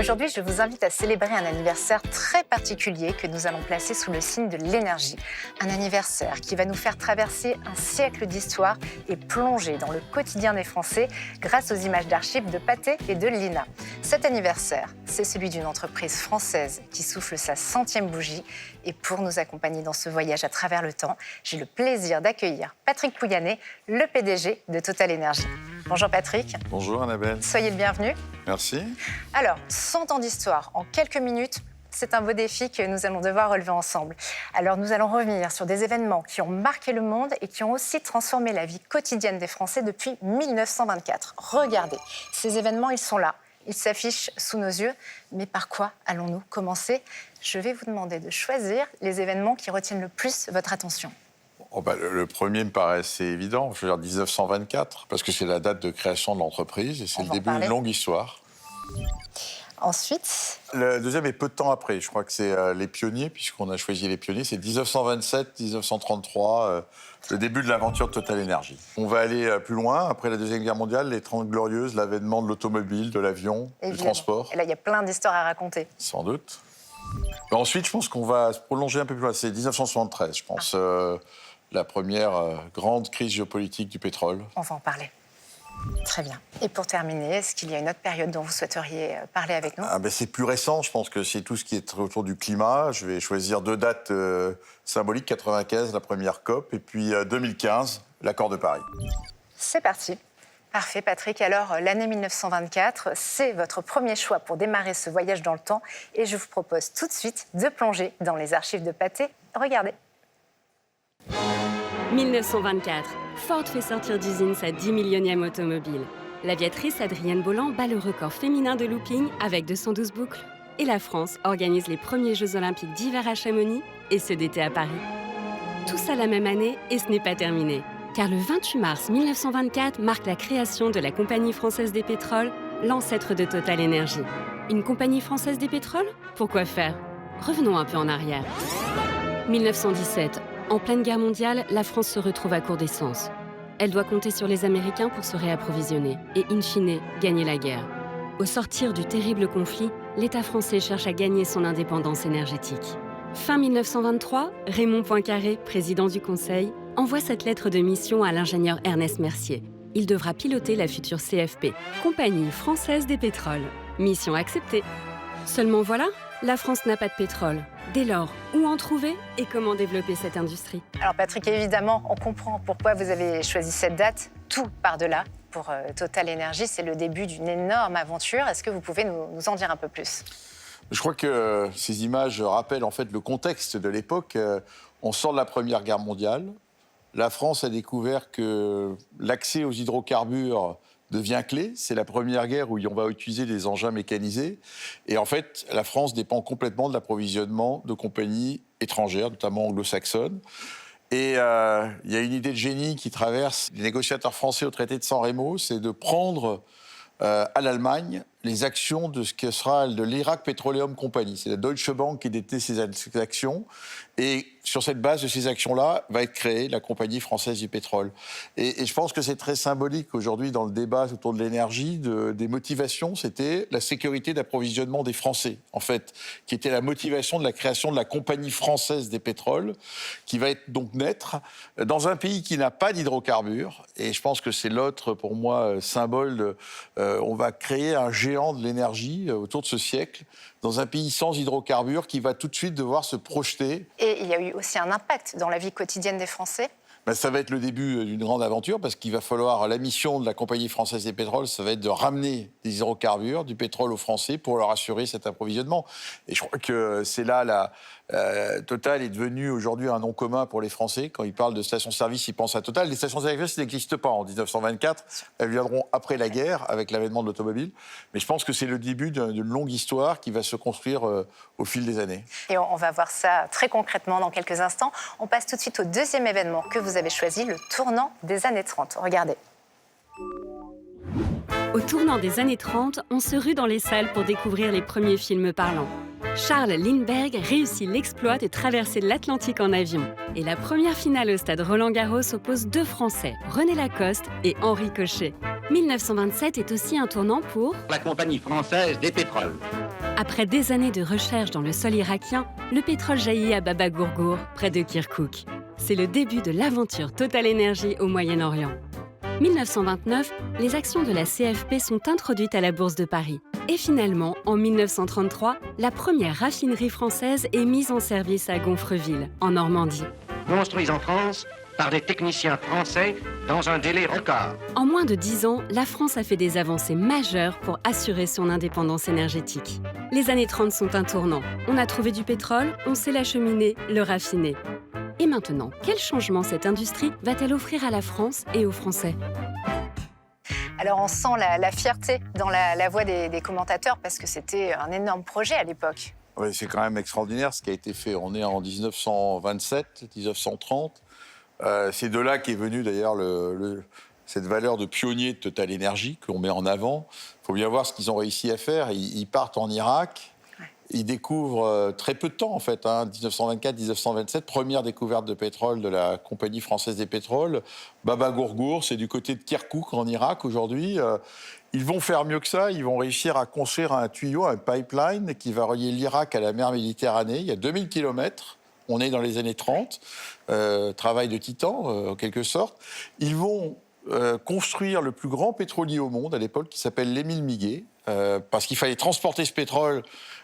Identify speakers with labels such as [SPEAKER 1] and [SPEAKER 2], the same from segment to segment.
[SPEAKER 1] Aujourd'hui, je vous invite à célébrer un anniversaire très particulier que nous allons placer sous le signe de l'énergie. Un anniversaire qui va nous faire traverser un siècle d'histoire et plonger dans le quotidien des Français grâce aux images d'archives de Pathé et de Lina. Cet anniversaire, c'est celui d'une entreprise française qui souffle sa 100e bougie. Et pour nous accompagner dans ce voyage à travers le temps, j'ai le plaisir d'accueillir Patrick Pouyanné, le PDG de Total Énergie. Bonjour Patrick.
[SPEAKER 2] Bonjour Annabelle.
[SPEAKER 1] Soyez le bienvenu.
[SPEAKER 2] Merci.
[SPEAKER 1] Alors, 100 ans d'histoire en quelques minutes, c'est un beau défi que nous allons devoir relever ensemble. Alors, nous allons revenir sur des événements qui ont marqué le monde et qui ont aussi transformé la vie quotidienne des Français depuis 1924. Regardez, ces événements, ils sont là. Ils s'affichent sous nos yeux. Mais par quoi allons-nous commencer? Je vais vous demander de choisir les événements qui retiennent le plus votre attention.
[SPEAKER 2] Le premier me paraissait évident, je veux dire 1924, parce que c'est la date de création de l'entreprise et c'est le début d'une longue histoire.
[SPEAKER 1] Ensuite,
[SPEAKER 2] le deuxième est peu de temps après, je crois que c'est les pionniers, puisqu'on a choisi les pionniers, c'est 1927-1933, le début de l'aventure de Total Énergie. On va aller plus loin, après la Deuxième Guerre mondiale, les 30 Glorieuses, l'avènement de l'automobile, de l'avion, du transport.
[SPEAKER 1] Et là, il y a plein d'histoires à raconter.
[SPEAKER 2] Sans doute. Ensuite, je pense qu'on va se prolonger un peu plus loin, c'est 1973, je pense. La première grande crise géopolitique du pétrole.
[SPEAKER 1] On va en parler. Très bien. Et pour terminer, est-ce qu'il y a une autre période dont vous souhaiteriez parler avec nous?
[SPEAKER 2] C'est plus récent, je pense que c'est tout ce qui est autour du climat. Je vais choisir deux dates symboliques, 95, la première COP, et puis 2015, l'accord de Paris.
[SPEAKER 1] C'est parti. Parfait, Patrick. Alors, l'année 1924, c'est votre premier choix pour démarrer ce voyage dans le temps. Et je vous propose tout de suite de plonger dans les archives de Pathé. Regardez.
[SPEAKER 3] 1924, Ford fait sortir d'usine sa 10 millionième automobile. L'aviatrice Adrienne Bolland bat le record féminin de looping avec 212 boucles. Et la France organise les premiers Jeux Olympiques d'hiver à Chamonix et ceux d'été à Paris. Tout ça la même année et ce n'est pas terminé. Car le 28 mars 1924 marque la création de la Compagnie Française des Pétroles, l'ancêtre de Total Énergie. Une Compagnie Française des Pétroles? Pourquoi faire? Revenons un peu en arrière. 1917. En pleine guerre mondiale, la France se retrouve à court d'essence. Elle doit compter sur les Américains pour se réapprovisionner et, in fine, gagner la guerre. Au sortir du terrible conflit, l'État français cherche à gagner son indépendance énergétique. Fin 1923, Raymond Poincaré, président du Conseil, envoie cette lettre de mission à l'ingénieur Ernest Mercier. Il devra piloter la future CFP, Compagnie Française des Pétroles. Mission acceptée. Seulement voilà, la France n'a pas de pétrole. Dès lors, où en trouver et comment développer cette industrie?
[SPEAKER 1] Alors Patrick, évidemment, on comprend pourquoi vous avez choisi cette date. Tout par-delà. Pour Total Énergie, c'est le début d'une énorme aventure. Est-ce que vous pouvez nous en dire un peu plus?
[SPEAKER 2] Je crois que ces images rappellent en fait le contexte de l'époque. On sort de la Première Guerre mondiale. La France a découvert que l'accès aux hydrocarbures devient clé. C'est la première guerre où on va utiliser des engins mécanisés. Et en fait, la France dépend complètement de l'approvisionnement de compagnies étrangères, notamment anglo-saxonnes. Et il y a une idée de génie qui traverse les négociateurs français au traité de San Remo, c'est de prendre à l'Allemagne les actions de ce que sera de l'Iraq Petroleum Company. C'est la Deutsche Bank qui détenait ces actions. Et sur cette base de ces actions-là, va être créée la Compagnie Française du Pétrole. Et je pense que c'est très symbolique aujourd'hui dans le débat autour de l'énergie, des motivations, c'était la sécurité d'approvisionnement des Français, en fait, qui était la motivation de la création de la Compagnie Française des Pétroles, qui va être donc naître dans un pays qui n'a pas d'hydrocarbures. Et je pense que c'est l'autre, pour moi, symbole on va créer un géant de l'énergie autour de ce siècle, dans un pays sans hydrocarbures qui va tout de suite devoir se projeter.
[SPEAKER 1] Et il y a eu aussi un impact dans la vie quotidienne des Français.
[SPEAKER 2] Ça va être le début d'une grande aventure parce qu'il va falloir, la mission de la Compagnie Française des Pétroles, ça va être de ramener des hydrocarbures, du pétrole aux Français pour leur assurer cet approvisionnement. Et je crois que c'est là, Total est devenu aujourd'hui un nom commun pour les Français. Quand ils parlent de stations-service, ils pensent à Total. Les stations-service n'existent pas en 1924. Elles viendront après la guerre, avec l'avènement de l'automobile. Mais je pense que c'est le début d'une longue histoire qui va se construire au fil des années.
[SPEAKER 1] Et on va voir ça très concrètement dans quelques instants. On passe tout de suite au deuxième événement que vous avez choisi, le tournant des années 30. Regardez.
[SPEAKER 3] Au tournant des années 30, on se rue dans les salles pour découvrir les premiers films parlants. Charles Lindbergh réussit l'exploit de traverser l'Atlantique en avion. Et la première finale au stade Roland-Garros oppose deux Français, René Lacoste et Henri Cochet. 1927 est aussi un tournant pour
[SPEAKER 4] la Compagnie française des pétroles.
[SPEAKER 3] Après des années de recherche dans le sol irakien, le pétrole jaillit à Baba Gourgour, près de Kirkouk. C'est le début de l'aventure Total Energy au Moyen-Orient. 1929, les actions de la CFP sont introduites à la Bourse de Paris. Et finalement, en 1933, la première raffinerie française est mise en service à Gonfreville, en Normandie.
[SPEAKER 4] Construits en France par des techniciens français dans un délai record.
[SPEAKER 3] En moins de 10 ans, la France a fait des avancées majeures pour assurer son indépendance énergétique. Les années 30 sont un tournant. On a trouvé du pétrole, on sait l'acheminer, le raffiner. Et maintenant, quel changement cette industrie va-t-elle offrir à la France et aux Français ?
[SPEAKER 1] Alors on sent la fierté dans la voix des commentateurs parce que c'était un énorme projet à l'époque.
[SPEAKER 2] Oui, c'est quand même extraordinaire ce qui a été fait. On est en 1927, 1930. C'est de là qu'est venue d'ailleurs cette valeur de pionnier de Total Energy qu'on met en avant. Il faut bien voir ce qu'ils ont réussi à faire. Ils partent en Irak. Ils découvrent très peu de temps, en fait, 1924-1927, première découverte de pétrole de la Compagnie française des pétroles. Baba Gourgour, c'est du côté de Kirkouk, en Irak, aujourd'hui. Ils vont faire mieux que ça. Ils vont réussir à construire un tuyau, un pipeline qui va relier l'Irak à la mer Méditerranée. Il y a 2000 kilomètres. On est dans les années 30. Travail de titan, en quelque sorte. Ils vont construire le plus grand pétrolier au monde, à l'époque, qui s'appelle l'Émile Miguet, parce qu'il fallait transporter ce pétrole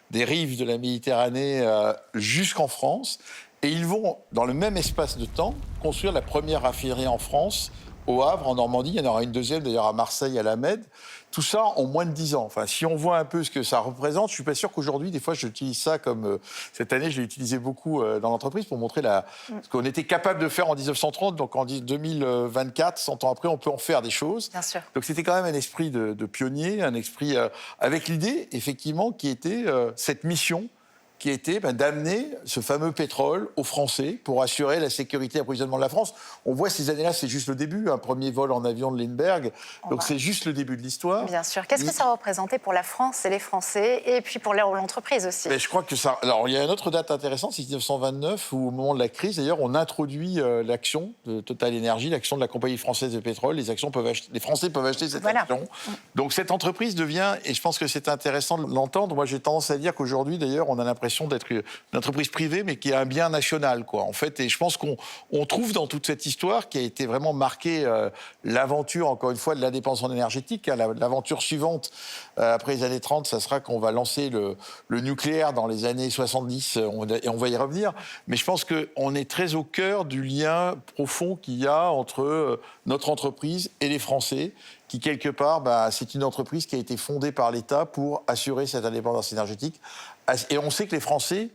[SPEAKER 2] des rives de la Méditerranée jusqu'en France. Et ils vont, dans le même espace de temps, construire la première raffinerie en France, au Havre, en Normandie. Il y en aura une deuxième, d'ailleurs, à Marseille, à la Med. Tout ça en moins de 10 ans. Enfin, si on voit un peu ce que ça représente, je ne suis pas sûr qu'aujourd'hui, des fois, j'utilise ça comme... cette année, je l'ai utilisé beaucoup dans l'entreprise pour montrer ce qu'on était capable de faire en 1930. Donc, en 2024, 100 ans après, on peut en faire des choses.
[SPEAKER 1] Bien sûr.
[SPEAKER 2] Donc, c'était quand même un esprit de pionnier, un esprit avec l'idée, effectivement, qui était cette mission qui était d'amener ce fameux pétrole aux Français pour assurer la sécurité d'approvisionnement de la France. On voit ces années-là, c'est juste le début, un premier vol en avion de Lindbergh, donc c'est juste le début de l'histoire.
[SPEAKER 1] Bien sûr. Qu'est-ce que ça représentait pour la France et les Français, et puis pour l'entreprise aussi?
[SPEAKER 2] Mais je crois que ça... Alors, il y a une autre date intéressante, c'est 1929, où au moment de la crise, d'ailleurs, on introduit l'action de Total Energy, l'action de la Compagnie française de pétrole. Les Français peuvent acheter cette action. Donc, cette entreprise devient, et je pense que c'est intéressant de l'entendre, moi j'ai tendance à dire qu'aujourd'hui, d'ailleurs, on a l'impression d'être une entreprise privée, mais qui a un bien national, quoi, en fait. Et je pense qu'on trouve dans toute cette histoire qui a été vraiment marquée l'aventure, encore une fois, de l'indépendance énergétique. L'aventure suivante, après les années 30, ça sera qu'on va lancer le nucléaire dans les années 70, et on va y revenir. Mais je pense qu'on est très au cœur du lien profond qu'il y a entre notre entreprise et les Français, qui, quelque part, c'est une entreprise qui a été fondée par l'État pour assurer cette indépendance énergétique. Et on sait que les Français,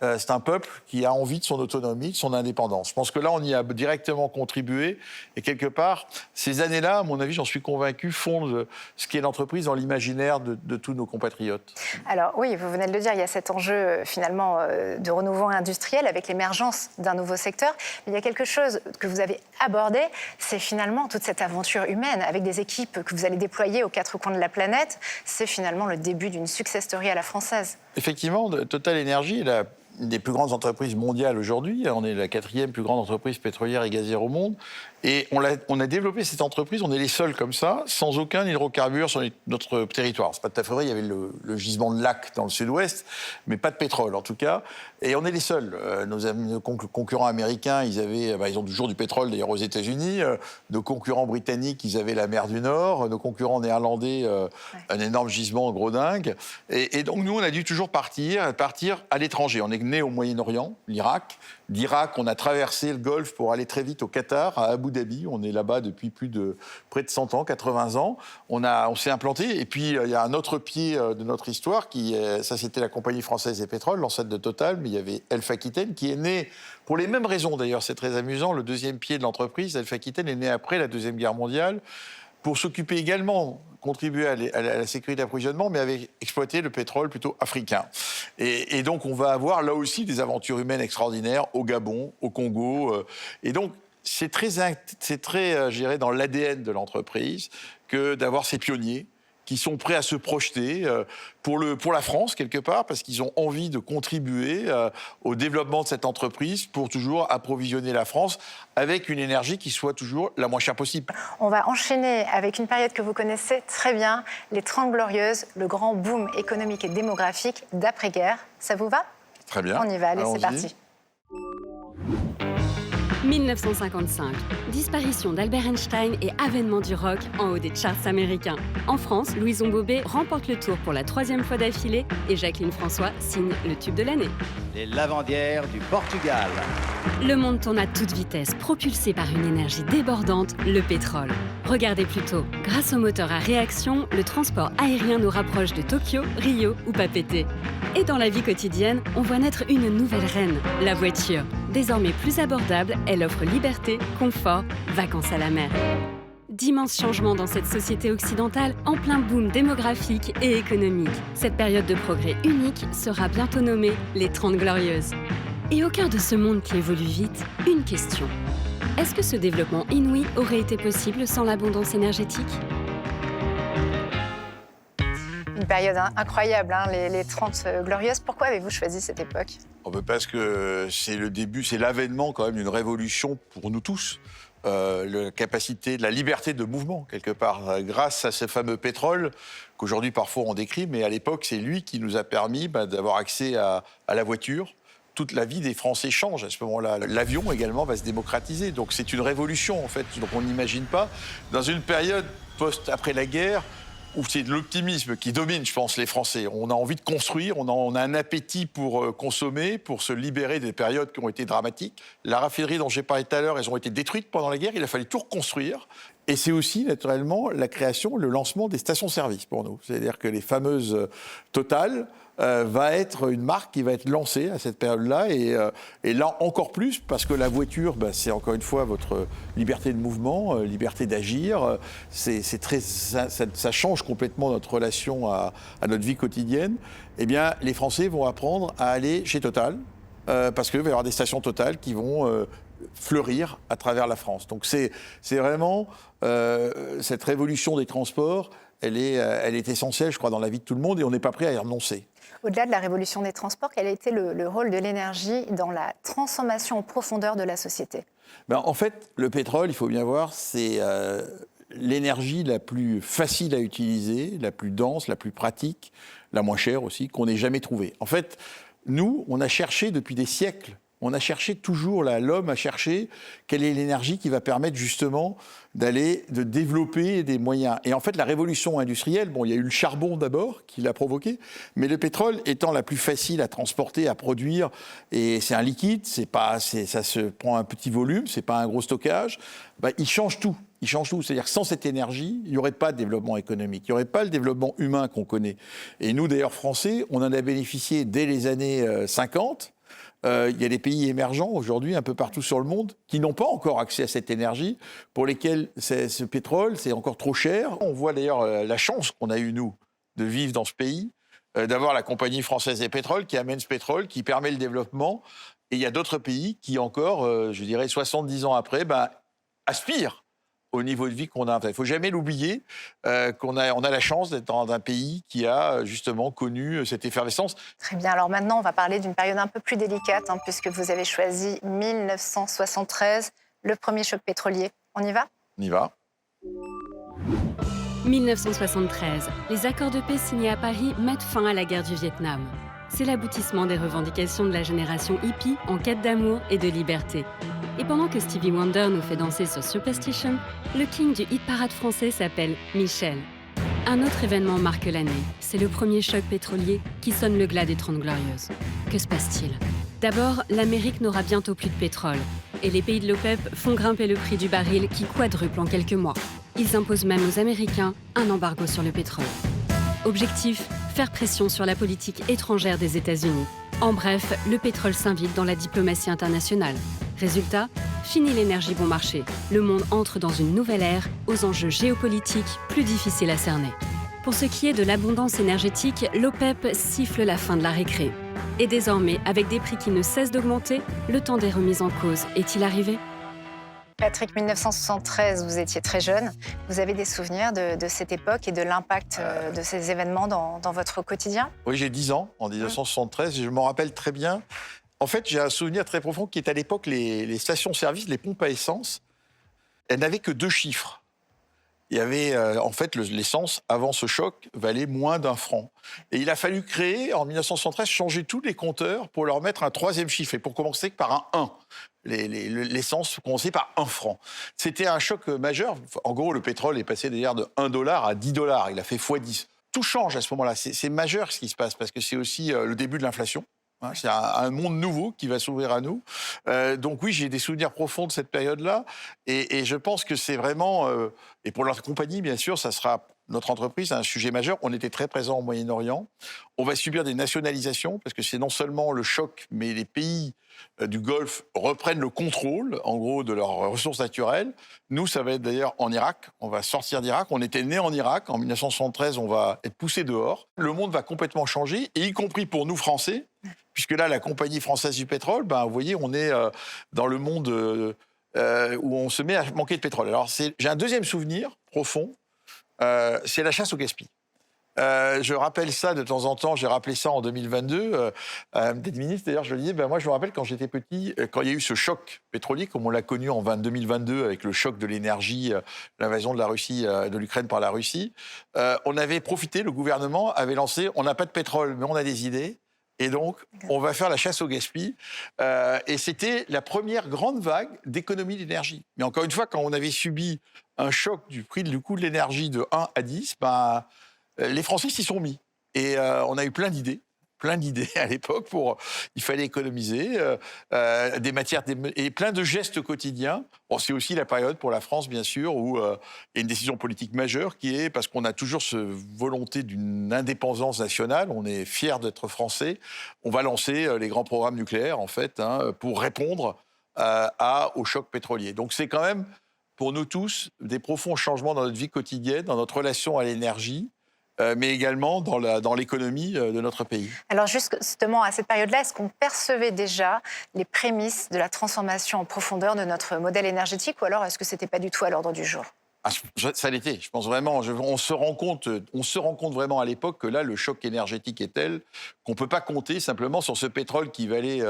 [SPEAKER 2] c'est un peuple qui a envie de son autonomie, de son indépendance. Je pense que là, on y a directement contribué. Et quelque part, ces années-là, à mon avis, j'en suis convaincu, fondent ce qu'est l'entreprise dans l'imaginaire de tous nos compatriotes.
[SPEAKER 1] Alors oui, vous venez de le dire, il y a cet enjeu finalement de renouveau industriel avec l'émergence d'un nouveau secteur. Mais il y a quelque chose que vous avez abordé, c'est finalement toute cette aventure humaine avec des équipes que vous allez déployer aux quatre coins de la planète. C'est finalement le début d'une success story à la française. Effectivement,
[SPEAKER 2] Total Energy est une des plus grandes entreprises mondiales aujourd'hui. On est la 4e plus grande entreprise pétrolière et gazière au monde. Et on a développé cette entreprise, on est les seuls comme ça, sans aucun hydrocarbure sur notre territoire. C'est pas tout à fait vrai, il y avait le gisement de lac dans le sud-ouest, mais pas de pétrole en tout cas. Et on est les seuls. Nos concurrents américains, ils ont toujours du pétrole d'ailleurs aux États-Unis. Nos concurrents britanniques, ils avaient la mer du Nord. Nos concurrents néerlandais, un énorme gisement gros dingue. Et donc nous, on a dû toujours partir à l'étranger. On est né au Moyen-Orient, l'Irak. D'Irak, on a traversé le Golfe pour aller très vite au Qatar, à Abu Dhabi. On est là-bas depuis près de 100 ans, 80 ans. On s'est implanté. Et puis, il y a un autre pied de notre histoire, ça c'était la Compagnie française des pétroles, l'ancêtre de Total, mais il y avait Elf Aquitaine, qui est né, pour les mêmes raisons d'ailleurs, c'est très amusant, le deuxième pied de l'entreprise, Elf Aquitaine, est né après la Deuxième Guerre mondiale, pour s'occuper également, contribuer à la sécurité d'approvisionnement, mais avec exploiter le pétrole plutôt africain. Et donc, on va avoir là aussi des aventures humaines extraordinaires au Gabon, au Congo. Et donc, c'est très je dirais, dans l'ADN de l'entreprise que d'avoir ces pionniers qui sont prêts à se projeter pour la France, quelque part, parce qu'ils ont envie de contribuer au développement de cette entreprise pour toujours approvisionner la France avec une énergie qui soit toujours la moins chère possible.
[SPEAKER 1] On va enchaîner avec une période que vous connaissez très bien, les 30 Glorieuses, le grand boom économique et démographique d'après-guerre. Ça vous va ?
[SPEAKER 2] Très bien.
[SPEAKER 1] On y va, allez,
[SPEAKER 2] Allons-y.
[SPEAKER 1] c'est parti.
[SPEAKER 3] 1955, disparition d'Albert Einstein et avènement du rock en haut des charts américains. En France, Louison Bobet remporte le Tour pour la 3e fois d'affilée et Jacqueline François signe le tube de l'année.
[SPEAKER 5] Les lavandières du Portugal.
[SPEAKER 3] Le monde tourne à toute vitesse, propulsé par une énergie débordante, le pétrole. Regardez plutôt, grâce au moteur à réaction, le transport aérien nous rapproche de Tokyo, Rio ou Papeete. Et dans la vie quotidienne, on voit naître une nouvelle reine, la voiture. Désormais plus abordable, elle offre liberté, confort, vacances à la mer. D'immenses changements dans cette société occidentale en plein boom démographique et économique. Cette période de progrès unique sera bientôt nommée les 30 Glorieuses. Et au cœur de ce monde qui évolue vite, une question. Est-ce que ce développement inouï aurait été possible sans l'abondance énergétique ?
[SPEAKER 1] Une période incroyable, hein, les 30 Glorieuses. Pourquoi avez-vous choisi cette époque ?
[SPEAKER 2] Parce que c'est le début, c'est l'avènement quand même d'une révolution pour nous tous. La capacité, la liberté de mouvement, quelque part, grâce à ce fameux pétrole qu'aujourd'hui parfois on décrit, mais à l'époque c'est lui qui nous a permis d'avoir accès à la voiture. Toute la vie des Français change à ce moment-là. L'avion également va se démocratiser, donc c'est une révolution en fait. Donc on n'imagine pas, dans une période après la guerre, où c'est de l'optimisme qui domine, je pense, les Français. On a envie de construire, on a un appétit pour consommer, pour se libérer des périodes qui ont été dramatiques. La raffinerie dont j'ai parlé tout à l'heure, elles ont été détruites pendant la guerre, il a fallu tout reconstruire. Et c'est aussi, naturellement, la création, le lancement des stations-service pour nous. C'est-à-dire que les fameuses Total va être une marque qui va être lancée à cette période-là. Et là, encore plus, parce que la voiture, c'est encore une fois votre liberté de mouvement, liberté d'agir. Ça change complètement notre relation à notre vie quotidienne. Eh bien, les Français vont apprendre à aller chez Total, parce qu'il va y avoir des stations Total qui vont fleurir à travers la France. Donc c'est vraiment cette révolution des transports, elle est essentielle, je crois, dans la vie de tout le monde, et on n'est pas prêt à y renoncer.
[SPEAKER 1] Au-delà de la révolution des transports, quel a été le rôle de l'énergie dans la transformation en profondeur de la société ?
[SPEAKER 2] En fait, le pétrole, il faut bien voir, c'est l'énergie la plus facile à utiliser, la plus dense, la plus pratique, la moins chère aussi, qu'on ait jamais trouvée. En fait, nous, on a cherché depuis des siècles. On a cherché toujours, l'homme a cherché quelle est l'énergie qui va permettre justement de développer des moyens. Et en fait, la révolution industrielle, il y a eu le charbon d'abord qui l'a provoqué, mais le pétrole étant la plus facile à transporter, à produire, et c'est un liquide, ça se prend un petit volume, c'est pas un gros stockage, il change tout. Il change tout. C'est-à-dire que sans cette énergie, il n'y aurait pas de développement économique, il n'y aurait pas le développement humain qu'on connaît. Et nous, d'ailleurs, Français, on en a bénéficié dès les années 50. Il y a des pays émergents aujourd'hui, un peu partout sur le monde, qui n'ont pas encore accès à cette énergie, pour lesquels ce pétrole, c'est encore trop cher. On voit d'ailleurs la chance qu'on a eue, nous, de vivre dans ce pays, d'avoir la Compagnie française des pétroles qui amène ce pétrole, qui permet le développement. Et il y a d'autres pays qui encore, 70 ans après, aspirent au niveau de vie qu'on a. Il ne faut jamais l'oublier qu'on a la chance d'être dans un pays qui a justement connu cette effervescence.
[SPEAKER 1] Très bien. Alors maintenant, on va parler d'une période un peu plus délicate, puisque vous avez choisi 1973, le premier choc pétrolier. On y va ?
[SPEAKER 2] On y va.
[SPEAKER 3] 1973, les accords de paix signés à Paris mettent fin à la guerre du Vietnam. C'est l'aboutissement des revendications de la génération hippie en quête d'amour et de liberté. Et pendant que Stevie Wonder nous fait danser sur Superstition, le king du hit parade français s'appelle Michel. Un autre événement marque l'année. C'est le premier choc pétrolier qui sonne le glas des 30 Glorieuses. Que se passe-t-il ? D'abord, l'Amérique n'aura bientôt plus de pétrole. Et les pays de l'OPEP font grimper le prix du baril qui quadruple en quelques mois. Ils imposent même aux Américains un embargo sur le pétrole. Objectif, faire pression sur la politique étrangère des États-Unis. En bref, le pétrole s'invite dans la diplomatie internationale. Résultat, fini l'énergie bon marché. Le monde entre dans une nouvelle ère, aux enjeux géopolitiques plus difficiles à cerner. Pour ce qui est de l'abondance énergétique, l'OPEP siffle la fin de la récré. Et désormais, avec des prix qui ne cessent d'augmenter, le temps des remises en cause est-il arrivé ?
[SPEAKER 1] Patrick, 1973, vous étiez très jeune. Vous avez des souvenirs de cette époque et de l'impact de ces événements dans votre quotidien?
[SPEAKER 2] Oui, j'ai 10 ans, en 1973, et je m'en rappelle très bien. En fait, j'ai un souvenir très profond qui est à l'époque, les stations-service, les pompes à essence, elles n'avaient que 2 chiffres. Il y avait, en fait, l'essence, avant ce choc, valait moins d'1 franc. Et il a fallu créer, en 1973, changer tous les compteurs pour leur mettre un 3e chiffre, et pour commencer par un 1. L'essence commençait par 1 franc. C'était un choc majeur. En gros, le pétrole est passé d'ailleurs de 1 dollar à 10 dollars. Il a fait x10. Tout change à ce moment-là. C'est majeur ce qui se passe, parce que c'est aussi le début de l'inflation. Hein, c'est un monde nouveau qui va s'ouvrir à nous. Donc oui, j'ai des souvenirs profonds de cette période-là. Et je pense que c'est vraiment... et pour notre compagnie, bien sûr, ça sera notre entreprise, un sujet majeur. On était très présents au Moyen-Orient. On va subir des nationalisations, parce que c'est non seulement le choc, mais les pays du Golfe reprennent le contrôle, en gros, de leurs ressources naturelles. Nous, ça va être d'ailleurs en Irak. On va sortir d'Irak. On était nés en Irak. En 1973, on va être poussés dehors. Le monde va complètement changer, et y compris pour nous, Français, puisque là, la compagnie française du pétrole, vous voyez, on est dans le monde où on se met à manquer de pétrole. Alors, j'ai un deuxième souvenir profond, c'est la chasse au gaspillage. Je rappelle ça de temps en temps, j'ai rappelé ça en 2022. Des ministres, d'ailleurs, je le disais, moi je me rappelle quand j'étais petit, quand il y a eu ce choc pétrolier, comme on l'a connu en 2022 avec le choc de l'énergie, l'invasion de la Russie, de l'Ukraine par la Russie, on avait profité, le gouvernement avait lancé, on n'a pas de pétrole, mais on a des idées. Et donc, on va faire la chasse au gaspillage. Et c'était la première grande vague d'économie d'énergie. Mais encore une fois, quand on avait subi un choc du prix du coût de l'énergie de 1 à 10, les Français s'y sont mis. Et on a eu plein d'idées à l'époque il fallait économiser des matières et plein de gestes quotidiens. Bon, c'est aussi la période pour la France, bien sûr, où il y a une décision politique majeure qui est, parce qu'on a toujours cette volonté d'une indépendance nationale, on est fiers d'être Français, on va lancer les grands programmes nucléaires, en fait, pour répondre au choc pétrolier. Donc c'est quand même, pour nous tous, des profonds changements dans notre vie quotidienne, dans notre relation à l'énergie, mais également dans l'économie de notre pays.
[SPEAKER 1] Alors justement, à cette période-là, est-ce qu'on percevait déjà les prémices de la transformation en profondeur de notre modèle énergétique, ou alors est-ce que ce n'était pas du tout à l'ordre du jour?
[SPEAKER 2] Ça l'était, je pense vraiment. On se rend compte vraiment à l'époque que là, le choc énergétique est tel qu'on ne peut pas compter simplement sur ce pétrole qui valait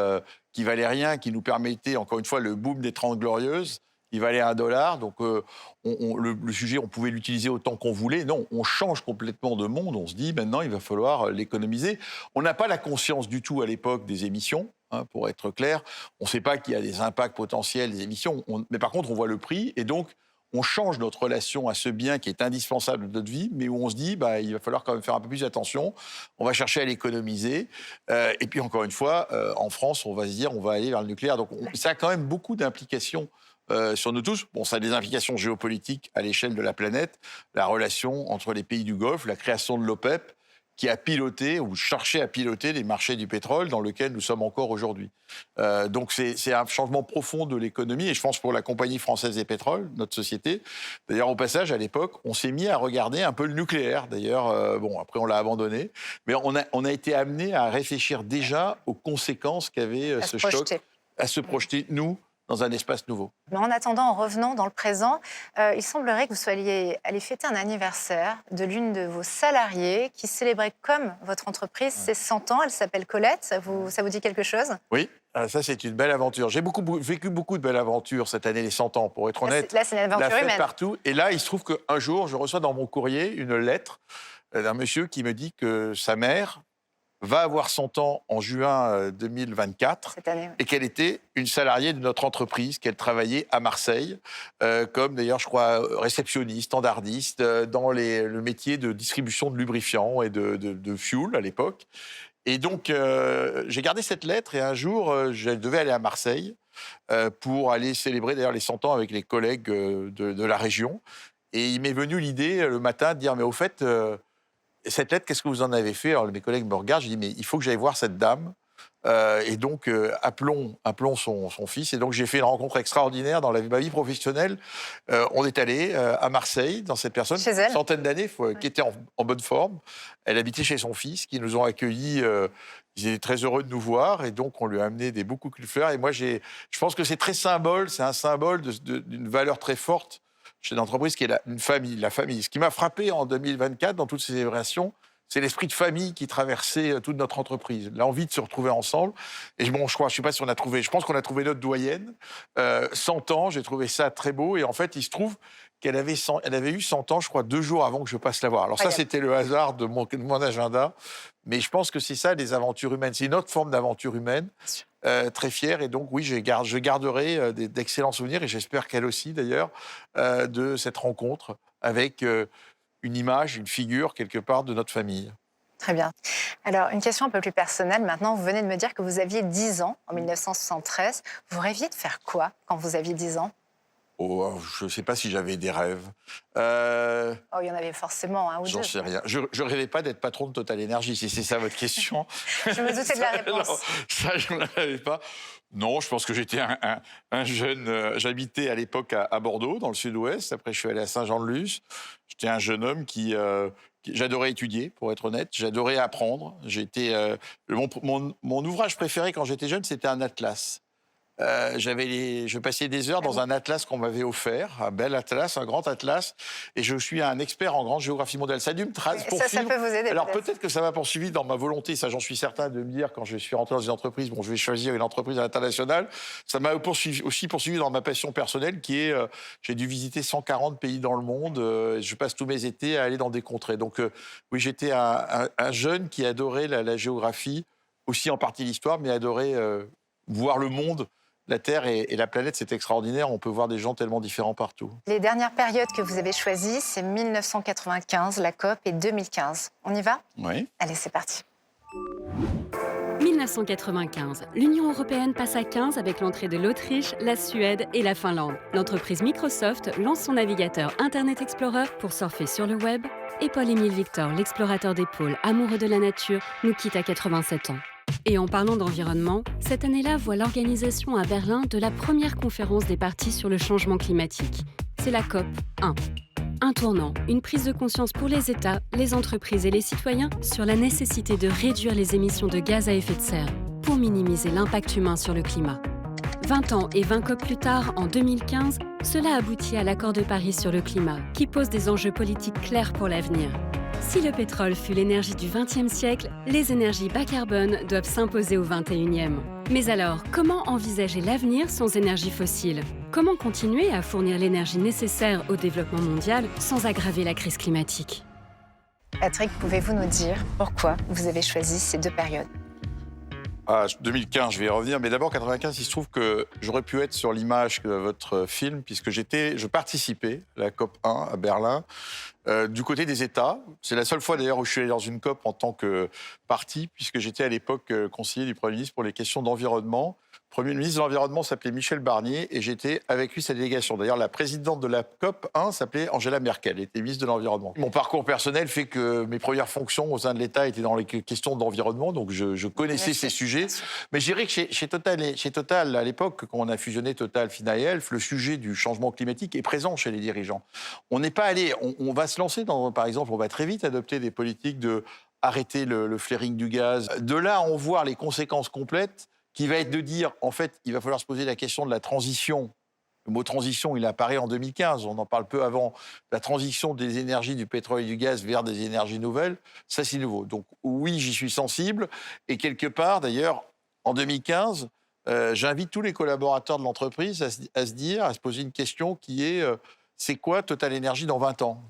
[SPEAKER 2] rien, qui nous permettait, encore une fois, le boom des 30 Glorieuses. Il valait 1 dollar, donc le sujet, on pouvait l'utiliser autant qu'on voulait. Non, on change complètement de monde. On se dit, maintenant, il va falloir l'économiser. On n'a pas la conscience du tout à l'époque des émissions, pour être clair. On ne sait pas qu'il y a des impacts potentiels des émissions. Mais par contre, on voit le prix, et donc, on change notre relation à ce bien qui est indispensable de notre vie, mais où on se dit, il va falloir quand même faire un peu plus attention. On va chercher à l'économiser. Et puis, encore une fois, en France, on va se dire, on va aller vers le nucléaire. Donc, ça a quand même beaucoup d'implications sur nous tous. Bon, ça a des implications géopolitiques à l'échelle de la planète, la relation entre les pays du Golfe, la création de l'OPEP, qui a piloté ou cherché à piloter les marchés du pétrole dans lesquels nous sommes encore aujourd'hui. Donc c'est un changement profond de l'économie, et je pense pour la compagnie française des pétroles, notre société. D'ailleurs, au passage, à l'époque, on s'est mis à regarder un peu le nucléaire. D'ailleurs, après on l'a abandonné, mais on a été amené à réfléchir déjà aux conséquences qu'avait ce choc, à se projeter, nous, dans un espace nouveau.
[SPEAKER 1] Mais en attendant, en revenant dans le présent, il semblerait que vous soyez allé fêter un anniversaire de l'une de vos salariées qui célébrait comme votre entreprise ses 100 ans. Elle s'appelle Colette. Ça vous dit quelque chose?
[SPEAKER 2] Oui, ça c'est une belle aventure. J'ai vécu beaucoup de belles aventures cette année, les 100 ans, pour être honnête.
[SPEAKER 1] Là, c'est une aventure
[SPEAKER 2] la fête
[SPEAKER 1] humaine.
[SPEAKER 2] Partout. Et là, il se trouve qu'un jour, je reçois dans mon courrier une lettre d'un monsieur qui me dit que sa mère va avoir 100 ans en juin 2024,
[SPEAKER 1] cette année,
[SPEAKER 2] et qu'elle était une salariée de notre entreprise, qu'elle travaillait à Marseille, comme d'ailleurs, je crois, réceptionniste, standardiste, dans le métier de distribution de lubrifiants et de fuel à l'époque. Et donc, j'ai gardé cette lettre, et un jour, je devais aller à Marseille pour aller célébrer d'ailleurs les 100 ans avec les collègues de la région. Et il m'est venu l'idée le matin de dire, mais au fait... cette lettre, qu'est-ce que vous en avez fait? Alors, mes collègues me regardent, je dis, mais il faut que j'aille voir cette dame. Et donc, appelons son fils. Et donc, j'ai fait une rencontre extraordinaire dans ma vie professionnelle. On est allé à Marseille, dans cette personne,
[SPEAKER 1] chez elle,
[SPEAKER 2] une centaine d'années, qui était en bonne forme. Elle habitait chez son fils, qui nous ont accueillis Ils étaient très heureux de nous voir et donc on lui a amené des bouquets de fleurs. Et moi, je pense que c'est c'est un symbole d'une valeur très forte chez l'entreprise qui est une famille, la famille. Ce qui m'a frappé en 2024 dans toutes ces célébrations, c'est l'esprit de famille qui traversait toute notre entreprise, l'envie de se retrouver ensemble. Et bon, je sais pas si on a trouvé, je pense qu'on a trouvé notre doyenne, 100 ans, j'ai trouvé ça très beau. Et en fait, il se trouve qu'elle avait, elle avait eu 100 ans, je crois, 2 jours avant que je passe la voir. Alors ça, c'était le hasard de mon agenda. Mais je pense que c'est ça, les aventures humaines. C'est une autre forme d'aventure humaine, très fière. Et donc, oui, je garderai d'excellents souvenirs, et j'espère qu'elle aussi, d'ailleurs, de cette rencontre avec une image, une figure, quelque part, de notre famille.
[SPEAKER 1] Très bien. Alors, une question un peu plus personnelle. Maintenant, vous venez de me dire que vous aviez 10 ans en 1973. Vous rêviez de faire quoi quand vous aviez 10 ans ?
[SPEAKER 2] Oh, je ne sais pas si j'avais des rêves.
[SPEAKER 1] Oh, il y en avait forcément un ou deux.
[SPEAKER 2] J'en sais rien. Je ne rêvais pas d'être patron de Total Energy, si c'est ça votre question.
[SPEAKER 1] Je me doutais de la réponse.
[SPEAKER 2] Non, ça, je ne l'avais pas. Non, je pense que j'étais un jeune... J'habitais à l'époque à Bordeaux, dans le sud-ouest. Après, je suis allé à Saint-Jean-de-Luz. J'étais un jeune homme j'adorais étudier, pour être honnête. J'adorais apprendre. Mon ouvrage préféré quand j'étais jeune, c'était un atlas. Je passais des heures dans un atlas qu'on m'avait offert, un bel atlas, un grand atlas, et je suis un expert en grande géographie mondiale. Ça a dû me poursuivre.
[SPEAKER 1] Ça peut vous aider.
[SPEAKER 2] Alors peut-être que ça m'a poursuivi dans ma volonté, ça j'en suis certain, de me dire quand je suis rentré dans une entreprise, bon, je vais choisir une entreprise internationale. Ça m'a aussi poursuivi dans ma passion personnelle, qui est, j'ai dû visiter 140 pays dans le monde. Je passe tous mes étés à aller dans des contrées. Donc oui, j'étais un jeune qui adorait la géographie, aussi en partie l'histoire, mais adorait voir le monde. La Terre et la planète, c'est extraordinaire. On peut voir des gens tellement différents partout.
[SPEAKER 1] Les dernières périodes que vous avez choisies, c'est 1995, la COP, et 2015. On y va ?
[SPEAKER 2] Oui.
[SPEAKER 1] Allez, c'est parti.
[SPEAKER 3] 1995, l'Union européenne passe à 15 avec l'entrée de l'Autriche, la Suède et la Finlande. L'entreprise Microsoft lance son navigateur Internet Explorer pour surfer sur le web. Et Paul-Émile Victor, l'explorateur des pôles, amoureux de la nature, nous quitte à 87 ans. Et en parlant d'environnement, cette année-là voit l'organisation à Berlin de la première conférence des parties sur le changement climatique. C'est la COP 1. Un tournant, une prise de conscience pour les États, les entreprises et les citoyens sur la nécessité de réduire les émissions de gaz à effet de serre pour minimiser l'impact humain sur le climat. 20 ans et 20 COP plus tard, en 2015, cela aboutit à l'accord de Paris sur le climat, qui pose des enjeux politiques clairs pour l'avenir. Si le pétrole fut l'énergie du XXe siècle, les énergies bas carbone doivent s'imposer au XXIe. Mais alors, comment envisager l'avenir sans énergie fossile ? Comment continuer à fournir l'énergie nécessaire au développement mondial sans aggraver la crise climatique ?
[SPEAKER 1] Patrick, pouvez-vous nous dire pourquoi vous avez choisi ces deux périodes ?
[SPEAKER 2] 2015, je vais y revenir, mais d'abord 95, il se trouve que j'aurais pu être sur l'image de votre film, puisque je participais à la COP 1 à Berlin, du côté des États. C'est la seule fois d'ailleurs où je suis allé dans une COP en tant que parti, puisque j'étais à l'époque conseiller du Premier ministre pour les questions d'environnement. Le Premier ministre de l'Environnement s'appelait Michel Barnier et j'étais avec lui sa délégation. D'ailleurs, la présidente de la COP 1 s'appelait Angela Merkel, elle était ministre de l'Environnement. Mon parcours personnel fait que mes premières fonctions au sein de l'État étaient dans les questions d'environnement, donc je connaissais ces sujets. Mais je dirais que chez Total, à l'époque, quand on a fusionné Total, Fina et Elf, le sujet du changement climatique est présent chez les dirigeants. On n'est pas allé, on va se lancer dans, par exemple, on va très vite adopter des politiques de arrêter le flaring du gaz. De là à en voir les conséquences complètes, qui va être de dire, en fait, il va falloir se poser la question de la transition. Le mot transition, il apparaît en 2015, on en parle peu avant. La transition des énergies du pétrole et du gaz vers des énergies nouvelles, ça c'est nouveau. Donc oui, j'y suis sensible. Et quelque part, d'ailleurs, en 2015, j'invite tous les collaborateurs de l'entreprise à se poser une question qui est... c'est quoi Total Energy dans 20 ans ?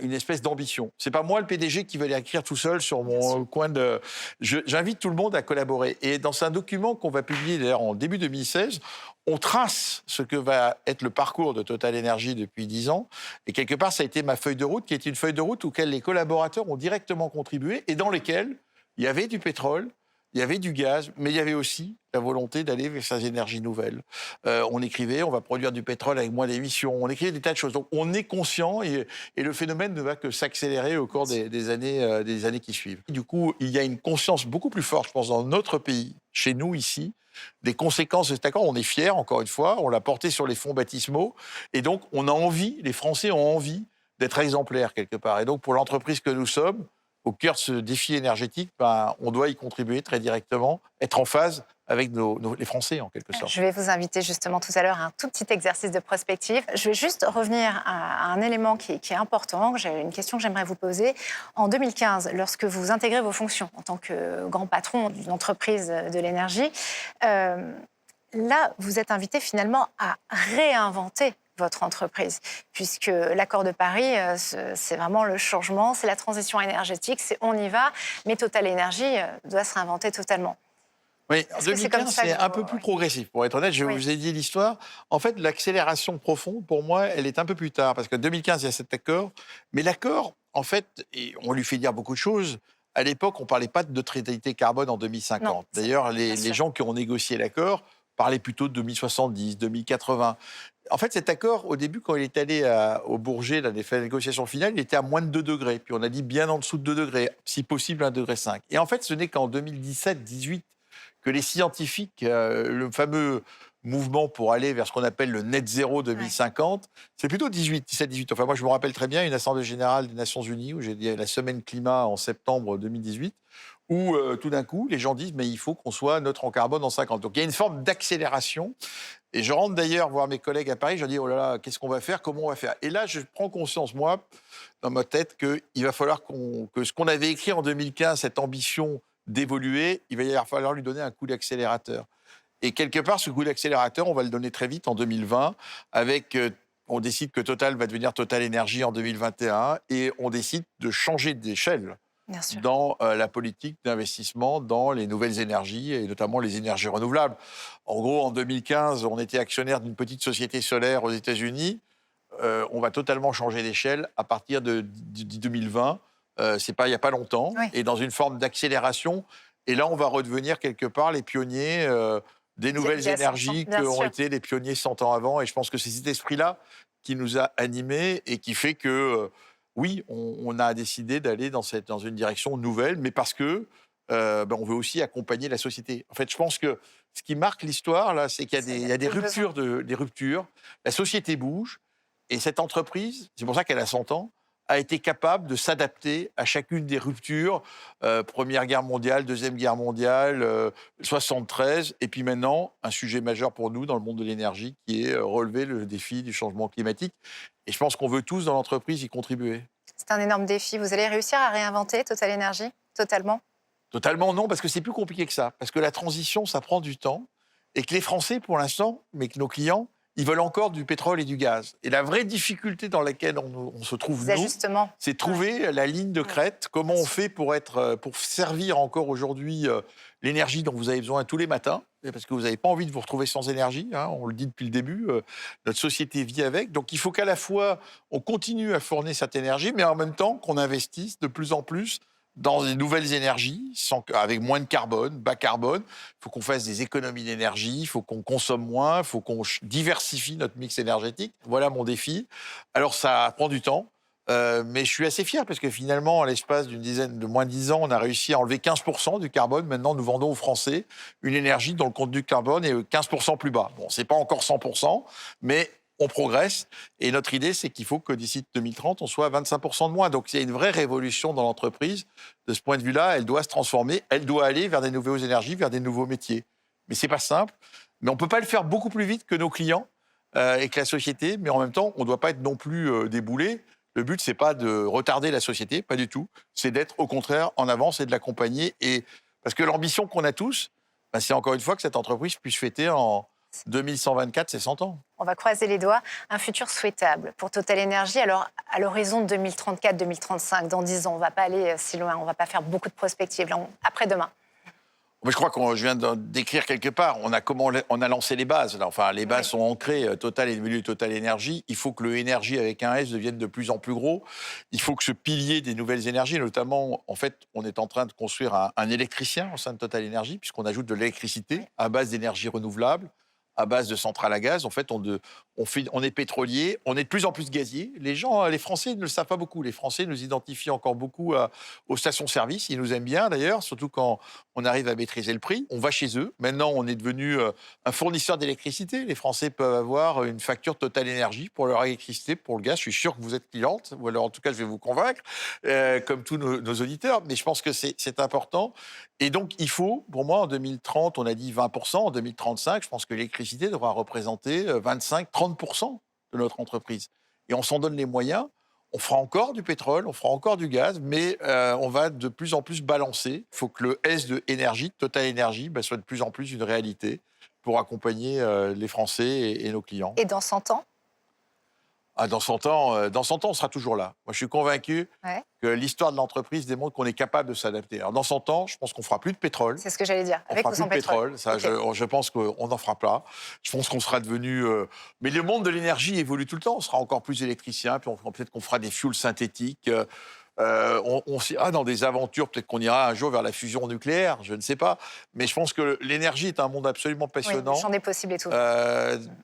[SPEAKER 2] Une espèce d'ambition. C'est pas moi le PDG qui va l'écrire tout seul sur mon coin de... J'invite tout le monde à collaborer. Et dans un document qu'on va publier d'ailleurs en début 2016, on trace ce que va être le parcours de Total Energy depuis 10 ans. Et quelque part, ça a été ma feuille de route, qui est une feuille de route auquel les collaborateurs ont directement contribué et dans lesquelles il y avait du pétrole, il y avait du gaz, mais il y avait aussi la volonté d'aller vers ces énergies nouvelles. On écrivait, on va produire du pétrole avec moins d'émissions. On écrivait des tas de choses. Donc on est conscient et le phénomène ne va que s'accélérer au cours des années qui suivent. Du coup, il y a une conscience beaucoup plus forte, je pense, dans notre pays, chez nous ici, des conséquences de cet accord. On est fiers, encore une fois, on l'a porté sur les fonds baptismaux. Et donc on a envie, les Français ont envie d'être exemplaires quelque part. Et donc pour l'entreprise que nous sommes, au cœur de ce défi énergétique, on doit y contribuer très directement, être en phase avec les Français, en quelque sorte.
[SPEAKER 1] Je vais vous inviter justement tout à l'heure à un tout petit exercice de prospective. Je vais juste revenir à un élément qui est important, une question que j'aimerais vous poser. En 2015, lorsque vous intégrez vos fonctions en tant que grand patron d'une entreprise de l'énergie, là, vous êtes invité finalement à réinventer votre entreprise, puisque l'accord de Paris, c'est vraiment le changement, c'est la transition énergétique, c'est on y va, mais Total Énergie doit se réinventer totalement.
[SPEAKER 2] Oui, en 2015, c'est un peu plus progressif. Pour être honnête, je vous ai dit l'histoire. En fait, l'accélération profonde, pour moi, elle est un peu plus tard, parce qu'en 2015, il y a cet accord. Mais l'accord, en fait, et on lui fait dire beaucoup de choses. À l'époque, on ne parlait pas de neutralité carbone en 2050. D'ailleurs, les gens qui ont négocié l'accord parlaient plutôt de 2070, 2080. En fait, cet accord, au début, quand il est allé au Bourget, là, fait la négociation finale, il était à moins de 2 degrés. Puis on a dit bien en dessous de 2 degrés, si possible 1,5 degré. Et en fait, ce n'est qu'en 2017-18 que les scientifiques, le fameux mouvement pour aller vers ce qu'on appelle le net zéro 2050, c'est plutôt 17-18. Enfin, moi, je me rappelle très bien une assemblée générale des Nations Unies où j'ai dit la semaine climat en septembre 2018, où tout d'un coup, les gens disent mais il faut qu'on soit neutre en carbone en 50. Donc, il y a une forme d'accélération. Et je rentre d'ailleurs voir mes collègues à Paris, je leur dis oh là là, qu'est-ce qu'on va faire, comment on va faire. Et là, je prends conscience, moi, dans ma tête, qu'il va falloir que ce qu'on avait écrit en 2015, cette ambition d'évoluer, il va falloir lui donner un coup d'accélérateur. Et quelque part, ce coup d'accélérateur, on va le donner très vite en 2020, avec, on décide que Total va devenir Total Énergie en 2021, et on décide de changer d'échelle dans la politique d'investissement dans les nouvelles énergies, et notamment les énergies renouvelables. En gros, en 2015, on était actionnaire d'une petite société solaire aux États-Unis. On va totalement changer d'échelle à partir de 2020. Il n'y a pas longtemps, et dans une forme d'accélération. Et là, on va redevenir quelque part les pionniers des nouvelles énergies qui ont été les pionniers 100 ans avant. Et je pense que c'est cet esprit-là qui nous a animés et qui fait que, oui, on a décidé d'aller dans une direction nouvelle, mais parce que on veut aussi accompagner la société. En fait, je pense que ce qui marque l'histoire, là, c'est qu'il y a des ruptures. La société bouge, et cette entreprise, c'est pour ça qu'elle a 100 ans, a été capable de s'adapter à chacune des ruptures. Première Guerre mondiale, Deuxième Guerre mondiale, 73, et puis maintenant, un sujet majeur pour nous dans le monde de l'énergie, qui est relever le défi du changement climatique. Et je pense qu'on veut tous, dans l'entreprise, y contribuer.
[SPEAKER 1] C'est un énorme défi. Vous allez réussir à réinventer Total Énergie, totalement ?
[SPEAKER 2] Totalement non, parce que c'est plus compliqué que ça. Parce que la transition, ça prend du temps. Et que les Français, pour l'instant, mais que nos clients, ils veulent encore du pétrole et du gaz. Et la vraie difficulté dans laquelle on se trouve, nous, c'est trouver la ligne de crête. Comment on fait pour servir encore aujourd'hui l'énergie dont vous avez besoin tous les matins, parce que vous n'avez pas envie de vous retrouver sans énergie, hein, on le dit depuis le début, notre société vit avec. Donc il faut qu'à la fois, on continue à fournir cette énergie, mais en même temps qu'on investisse de plus en plus dans des nouvelles énergies, avec moins de carbone, bas carbone. Il faut qu'on fasse des économies d'énergie, il faut qu'on consomme moins, il faut qu'on diversifie notre mix énergétique. Voilà mon défi. Alors, ça prend du temps, mais je suis assez fier parce que finalement, à l'espace de moins de 10 ans, on a réussi à enlever 15% du carbone. Maintenant, nous vendons aux Français une énergie dont le contenu de carbone est 15% plus bas. Bon, ce n'est pas encore 100%, mais on progresse, et notre idée, c'est qu'il faut que d'ici 2030, on soit à 25% de moins. Donc, il y a une vraie révolution dans l'entreprise. De ce point de vue-là, elle doit se transformer, elle doit aller vers des nouvelles énergies, vers des nouveaux métiers. Mais ce n'est pas simple, mais on ne peut pas le faire beaucoup plus vite que nos clients et que la société, mais en même temps, on ne doit pas être non plus déboulé. Le but, ce n'est pas de retarder la société, pas du tout. C'est d'être, au contraire, en avance et de l'accompagner. Parce que l'ambition qu'on a tous, c'est encore une fois que cette entreprise puisse fêter en 2124, c'est 100 ans.
[SPEAKER 1] On va croiser les doigts. Un futur souhaitable pour Total Énergie. Alors, à l'horizon 2034-2035, dans 10 ans, on ne va pas aller si loin, on ne va pas faire beaucoup de prospectives. Après-demain.
[SPEAKER 2] Mais je crois que je viens de décrire quelque part. On a lancé les bases. Là. Enfin, les bases sont ancrées. Total est devenu Total Énergie. Il faut que le énergie avec un S devienne de plus en plus gros. Il faut que ce pilier des nouvelles énergies, notamment, en fait, on est en train de construire un électricien au sein de Total Énergie, puisqu'on ajoute de l'électricité à base d'énergie renouvelable, à base de centrales à gaz. En fait, on est pétrolier, on est de plus en plus gazier. Les Français ne le savent pas beaucoup. Les Français nous identifient encore beaucoup aux stations-service. Ils nous aiment bien d'ailleurs, surtout quand on arrive à maîtriser le prix. On va chez eux. Maintenant, on est devenu un fournisseur d'électricité. Les Français peuvent avoir une facture Total Énergie pour leur électricité, pour le gaz. Je suis sûr que vous êtes cliente, ou alors en tout cas, je vais vous convaincre, comme tous nos auditeurs. Mais je pense que c'est important. Et donc, il faut, pour moi, en 2030, on a dit 20%. En 2035, je pense que l'électricité devra représenter 25-30% de notre entreprise. Et on s'en donne les moyens. On fera encore du pétrole, on fera encore du gaz, mais on va de plus en plus balancer. Il faut que le S de énergie, Total Énergie, soit de plus en plus une réalité pour accompagner les Français et nos clients.
[SPEAKER 1] Et dans 100 ans?
[SPEAKER 2] Dans 100 ans, on sera toujours là. Moi, je suis convaincu que l'histoire de l'entreprise démontre qu'on est capable de s'adapter. Alors, dans 100 ans, je pense qu'on ne fera plus de pétrole.
[SPEAKER 1] C'est ce que j'allais dire, avec ou sans
[SPEAKER 2] pétrole. Ça,
[SPEAKER 1] okay.
[SPEAKER 2] Je pense qu'on n'en fera pas. Je pense qu'on sera devenu... Mais le monde de l'énergie évolue tout le temps. On sera encore plus électricien, puis peut-être qu'on fera des fuels synthétiques. On s'ira dans des aventures, peut-être qu'on ira un jour vers la fusion nucléaire, je ne sais pas. Mais je pense que l'énergie est un monde absolument passionnant.
[SPEAKER 1] Oui, le champ des possibles et tout.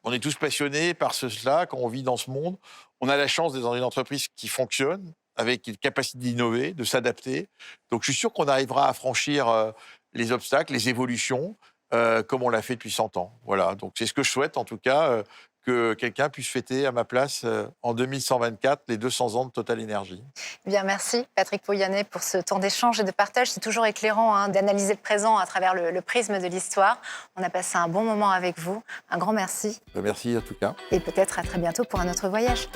[SPEAKER 2] On est tous passionnés par cela quand on vit dans ce monde. On a la chance d'être dans une entreprise qui fonctionne, avec une capacité d'innover, de s'adapter. Donc je suis sûr qu'on arrivera à franchir les obstacles, les évolutions, comme on l'a fait depuis 100 ans. Voilà, donc c'est ce que je souhaite en tout cas, que quelqu'un puisse fêter à ma place en 2124 les 200 ans de Total Énergie.
[SPEAKER 1] Bien, merci Patrick Pouyanné pour ce temps d'échange et de partage. C'est toujours éclairant d'analyser le présent à travers le prisme de l'histoire. On a passé un bon moment avec vous. Un grand merci.
[SPEAKER 2] Merci en tout cas.
[SPEAKER 1] Et peut-être à très bientôt pour un autre voyage.